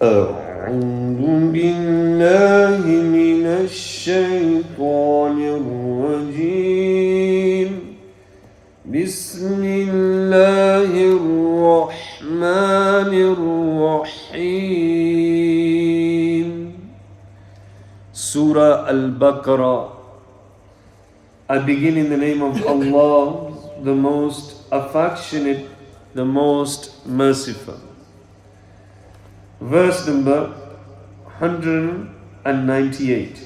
أعوذ بالله من الشيطان الرجيم بسم الله الرحمن الرحيم Surah Al-Baqara. I begin in the name of Allah, the most affectionate, the most merciful. Verse number 198.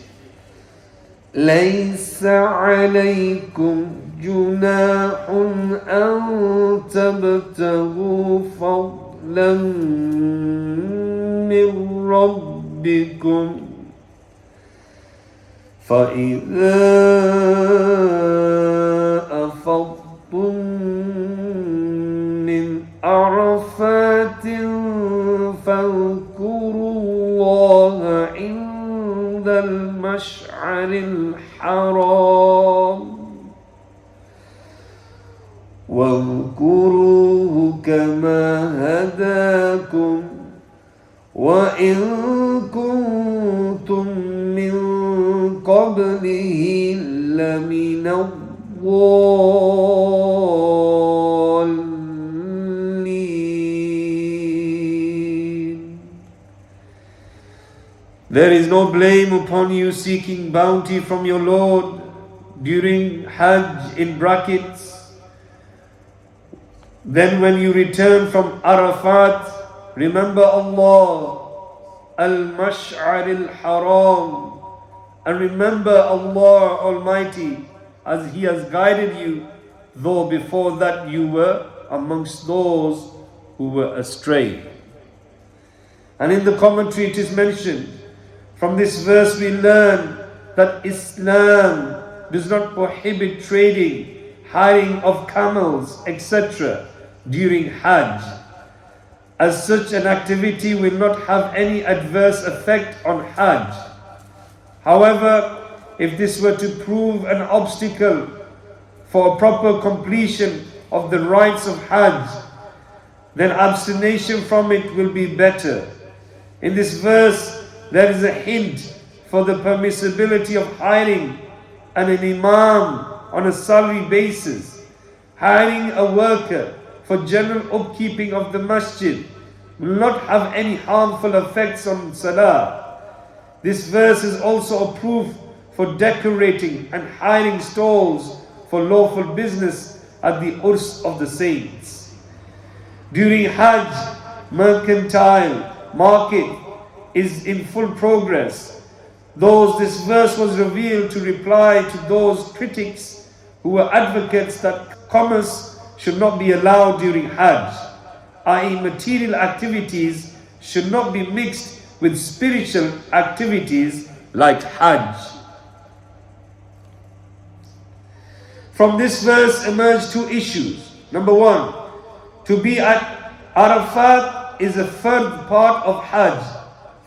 ليس عليكم جناح أن تبتغوا فضلا من ربكم فإذا أفضتم من عرفات فاذكروا الله عند المشعر الحرام واذكروه كما هداكم وإن كنتم من قبله لمن الضالين. There is no blame upon you seeking bounty from your Lord during Hajj in brackets. Then when you return from Arafat, remember Allah, Al-Mash'ar al-Haram, and remember Allah Almighty as He has guided you, though before that you were amongst those who were astray. And in the commentary it is mentioned, from this verse we learn that Islam does not prohibit trading, hiring of camels, etc. during Hajj, as such an activity will not have any adverse effect on Hajj. However, if this were to prove an obstacle for proper completion of the rites of Hajj, then abstination from it will be better. In this verse, there is a hint for the permissibility of hiring an imam on a salary basis. Hiring a worker for general upkeeping of the masjid will not have any harmful effects on salah. This verse is also a proof for decorating and hiring stalls for lawful business at the Urs of the saints. During Hajj, mercantile market is in full progress. This verse was revealed to reply to those critics who were advocates that commerce should not be allowed during Hajj, i.e. material activities should not be mixed with spiritual activities like Hajj. From this verse emerge two issues. Number one, to be at Arafat is a third part of Hajj,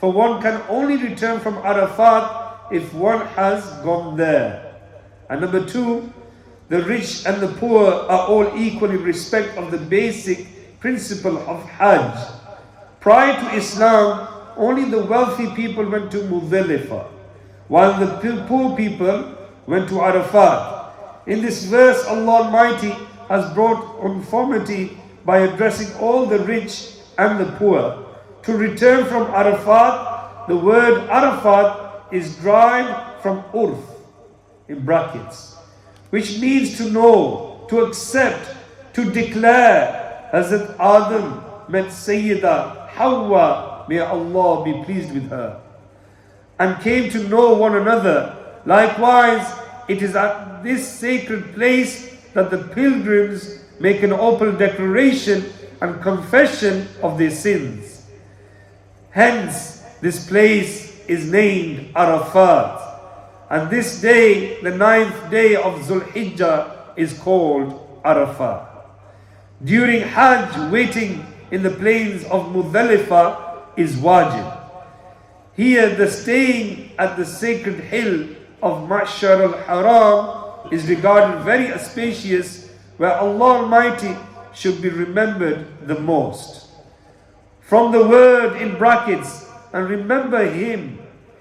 for one can only return from Arafat if one has gone there. And number two, the rich and the poor are all equal in respect of the basic principle of Hajj. Prior to Islam, only the wealthy people went to Muzdalifah, while the poor people went to Arafat. In this verse, Allah Almighty has brought uniformity by addressing all the rich and the poor. To return from Arafat, the word Arafat is derived from Urf, in brackets, which means to know, to accept, to declare. Hazrat Adam met Sayyida Hawa, may Allah be pleased with her, and came to know one another. Likewise, it is at this sacred place that the pilgrims make an open declaration and confession of their sins. Hence, this place is named Arafat. And this day, the 9th day of Zulhijjah, is called Arafat. During Hajj, waiting in the plains of Muzdalifah is wajib. Here, the staying at the sacred hill of Mashar al-Haram is regarded very auspicious, where Allah Almighty should be remembered the most. From the word in brackets, and remember him,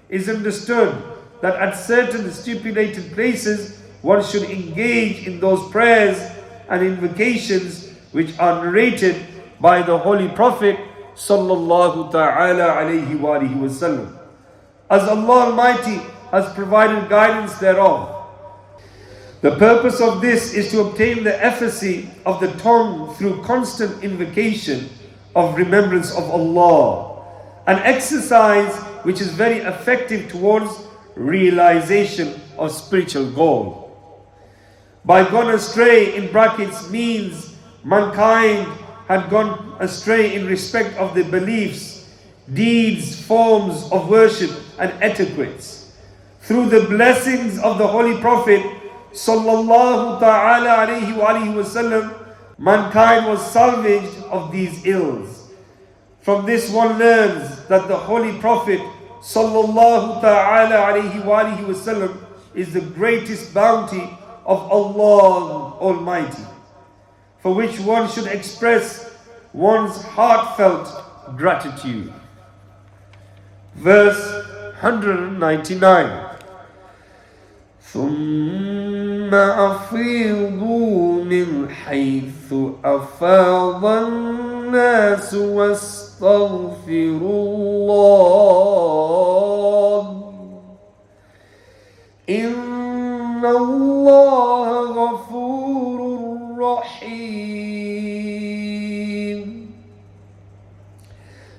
is understood that at certain stipulated places one should engage in those prayers and invocations which are narrated by the Holy Prophet sallallahu ta'ala alayhi wa alihi wasallam, as Allah Almighty has provided guidance thereof. The purpose of this is to obtain the efficacy of the tongue through constant invocation of remembrance of Allah, an exercise which is very effective towards realization of spiritual goal. By gone astray in brackets means mankind had gone astray in respect of the beliefs, deeds, forms of worship and etiquettes. Through the blessings of the Holy Prophet sallallahu ta'ala alayhi wa alihi wasallam, mankind was salvaged of these ills. From this one learns that the Holy Prophet sallallahu ta'ala alayhi wa alihi wasallam is the greatest bounty of Allah Almighty, for which one should express one's heartfelt gratitude. Verse 199. ثم أفيضوا من حيث أفاض الناس واستغفروا الله إن الله غفور رحيم.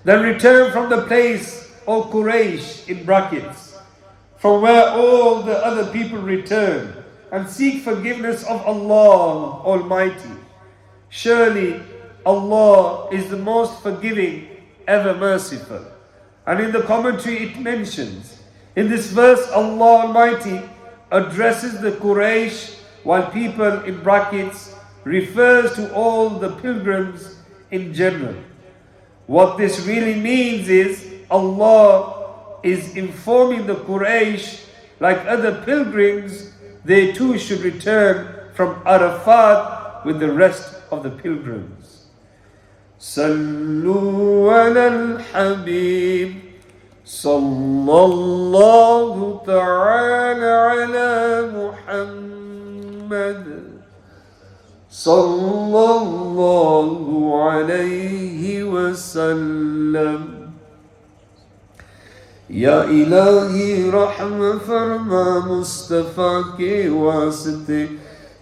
Then return from the place, O Quraysh, in brackets, from where all the other people return, and seek forgiveness of Allah Almighty. Surely Allah is the most forgiving, ever merciful. And in the commentary it mentions, in this verse Allah Almighty addresses the Quraysh, while people in brackets refers to all the pilgrims in general. What this really means is Allah is informing the Quraysh, like other pilgrims, they too should return from Arafat with the rest of the pilgrims. Sallu ala al-Habib, sallallahu ta'ala ala Muhammad, sallallahu alayhi wa sallam. या इलाही रहम फरमा मुस्तफ़ा के वास्ते,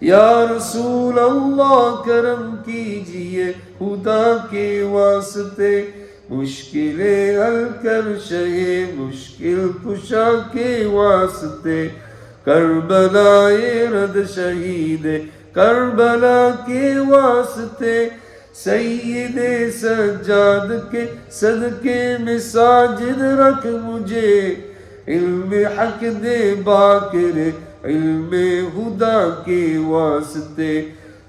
या रसूल अल्लाह करम कीजिए खुदा के वास्ते, मुश्किलें हल कर शहे मुश्किल कुशा के वास्ते, करबलाए रद शहीद करबला के वास्ते, सैयदे सज्जाद के सदके में साजिद रख मुझे, इल्म हक दे बाकिर इल्म हुदा के वास्ते,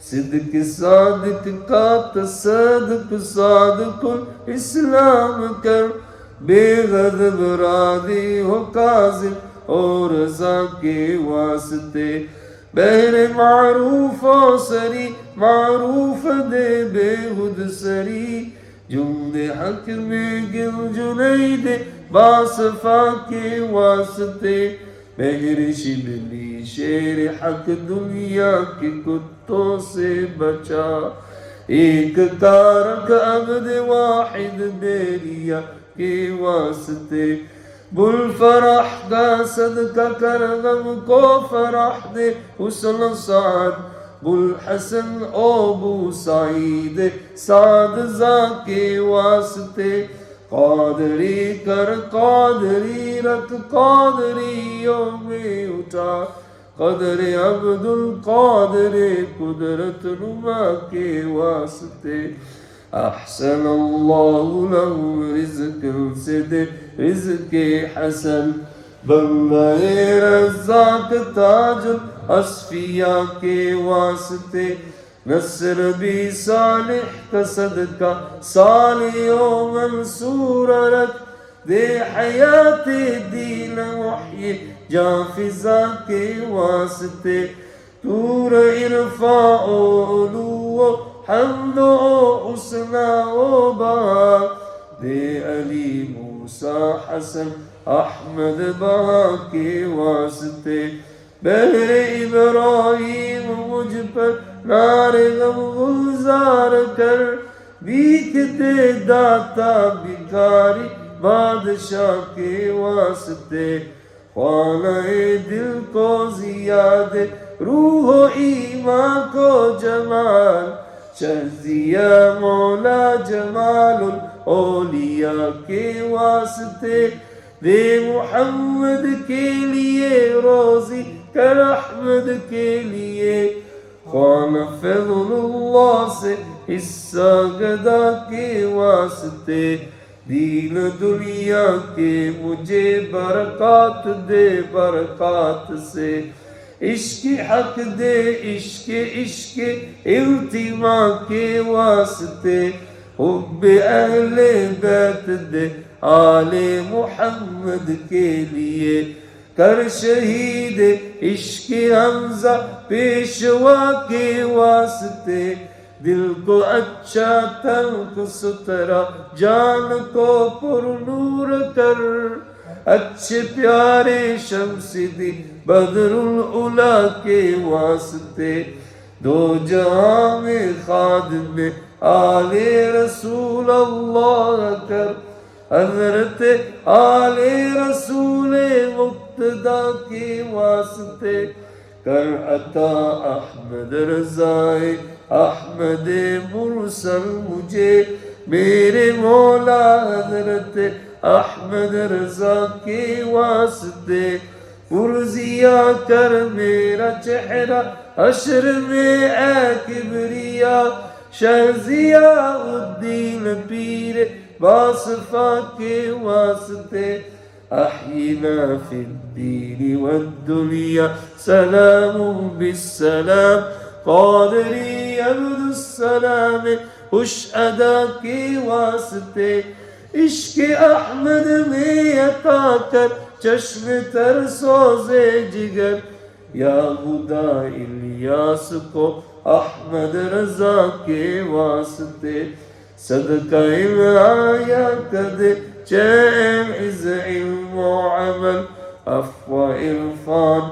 सिद्क सादिक का तसदक सादकुल इस्लाम कर, बेगदब रादी हो काज़िम और रज़ा के वास्ते, बहरे मारूफ और सरी मारूफ दे बेहुद सरी, जुम्दे हक में गिल जुनैद बासफा के वास्ते, बहर शिबली शेर हक दुनिया के कुत्तों से बचा, एक कारक अब्द वाहिद बेरिया के वास्ते, बुल फरह का सदका कर गम को फरह दे हुस्न साद, बुल हसन ओ बू साईद साद जा के वास्ते, कादरी कर कादरी रख कादरियों में उठा, कदर अब्दुल कादर कुदरत नुमा के वास्ते, अहसन अल्लाहु लहु रिज़्क़न से दे रिज़्क़ हसन, बंदाए रज़्ज़ाक़ ताजुल अस्फ़िया के वास्ते, नस्र भी सालिह का सदका सालियो मंसूर रख दे, हयात दीन वही जाफिज़ा के वास्ते, तूर इरफ़ा उलू हम्द ओ हुस्ना ओ बा, दे अली मूसा हसन अहमद बहा के वास्ते बहरे इब्राहिम मुझ पर नारे गम गुलजार कर बीकते दाता भिखारी बादशाह के वास्ते ख्वानाए दिल को जियाद रूह ईमान को जमाल शहजिया मौला जमालुल औलिया के वास्ते दे मोहम्मद के लिए रोजी कर अहमद के लिए ख्वाना फज़लुल्लाह से हिस्सा गदा के वास्ते दीन दुनिया के मुझे बरकत दे बरकत से इश्क हक दे इश्क इश्क इल्तिमा के वास्ते हुब्बे अहले बैत दे आले मोहम्मद के लिए कर शहीद इश्क हमजा पेशवा के वास्ते दिल को अच्छा तल्ख सुतरा जान को पुरनूर कर अच्छे प्यारे शमसिदी बदरुल उला के वास्ते दो जहां में खादिम आले रसूल अल्लाह कर हजरत आले रसूल मुक्तदा के वास्ते कर अता अहमद रज़ाए अहमद मुरसल मुझे मेरे मौला हजरत अहमद रज़ा के वास्ते पुरजिया कर मेरा चेहरा हश्र में ए किबरिया शहजिया उद्दीन पीर बासफा के वास्ते अहीना फिद्दीन वद्दुनिया सलाम बिस्सलाम क़ादरी अब्दुस्सलाम हुश अदा के वास्ते इश्क अहमद में अता कर चश्म तर सोज़े जिगर या खुदा इलियास को अहमद रज़ा के वास्ते सदका आया कद चैन इज़ इल्म व अमल अफ़्वा इरफान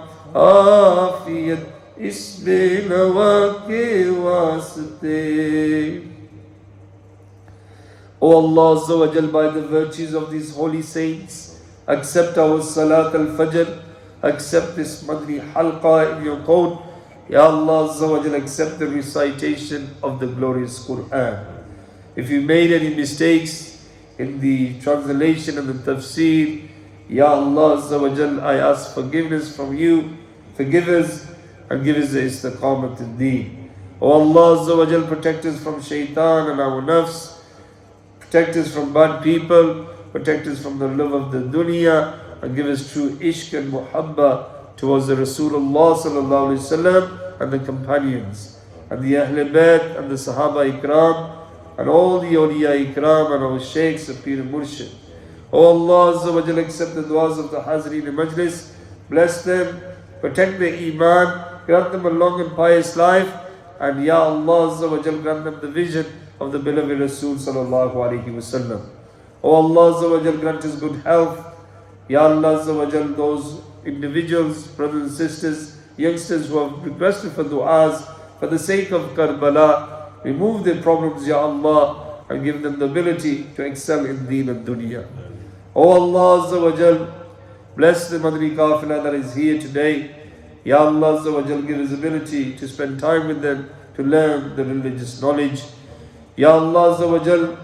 आफियत इस बेनवा के वास्ते. O Allah Azza wa Jal, by the virtues of these holy saints, accept our Salat al-Fajr, accept this Madri Halqa in your court. Ya Allah Azza wa Jal, accept the recitation of the glorious Quran. If you made any mistakes in the translation and the Tafseer, Ya Allah Azza wa Jal, I ask forgiveness from you. Forgive us and give us the istiqamat al-deen. O Allah Azza wa Jal, protect us from shaitan and our nafs. Protect us from bad people, protect us from the love of the dunya, and give us true ishq and muhabba towards the Rasulullah sallallahu alaihi wasallam and the companions, and the Ahl Bayt and the Sahaba Ikram, and all the awliya Ikram and our sheikhs, the Pir Murshid. O Allah Azza wa Jalla, accept the du'as of the Hazreen Majlis, bless them, protect their iman, grant them a long and pious life, and Ya Allah Azza wa Jalla, grant them the vision of the beloved Rasul sallallahu alaihi wasallam. O Allah Azza wa Jal, grant us good health. Ya Allah Azza wa Jal, those individuals, brothers and sisters, youngsters who have requested for du'as for the sake of Karbala, remove their problems, Ya Allah, and give them the ability to excel in deen and dunya. O Allah Azza wa Jal, bless the Madri Qafila that is here today. Ya Allah Azza wa Jal, give us ability to spend time with them, to learn the religious knowledge. Ya Allah Azza wa Jal,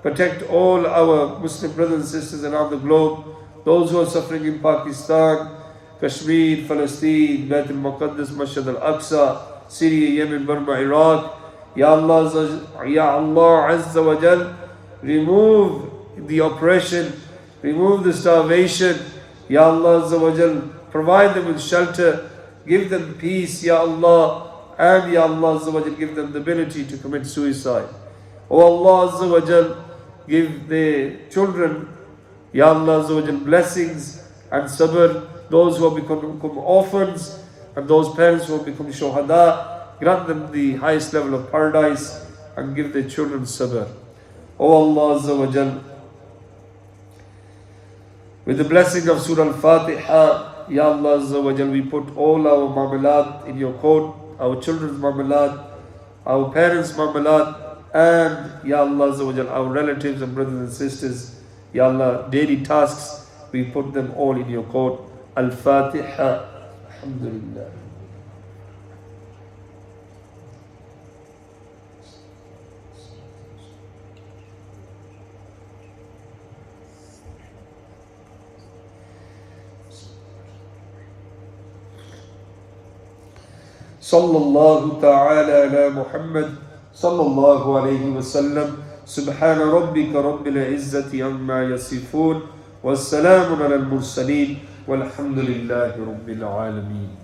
protect all our Muslim brothers and sisters around the globe, those who are suffering in Pakistan, Kashmir, Palestine, Bayt al-Muqaddas, Mashhad al-Aqsa, Syria, Yemen, Burma, Iraq. Ya Allah Azza wa Jal, remove the oppression, remove the starvation. Ya Allah Azza wa Jal, provide them with shelter, give them peace, Ya Allah, and Ya Allah Azza wa Jal, give them the ability to commit suicide. O Allah Azza wa Jal, give their children, Ya Allah Azza wa Jal, blessings and sabr. Those who have become orphans and those parents who have become shuhada, grant them the highest level of paradise and give their children sabr. O Allah Azza wa Jal, With the blessing of Surah Al-Fatiha, Ya Allah Azza wa Jal, we put all our marmalade in your court, our children's marmalade, our parents' marmalade, and Ya Allah Azza wa Jal, our relatives and brothers and sisters, Ya Allah, daily tasks, we put them all in your court. Al-Fatiha. Alhamdulillah. صلى الله تعالى على محمد صلى الله عليه وسلم سبحان ربك رب العزة عما يصفون والسلام على المرسلين والحمد لله رب العالمين.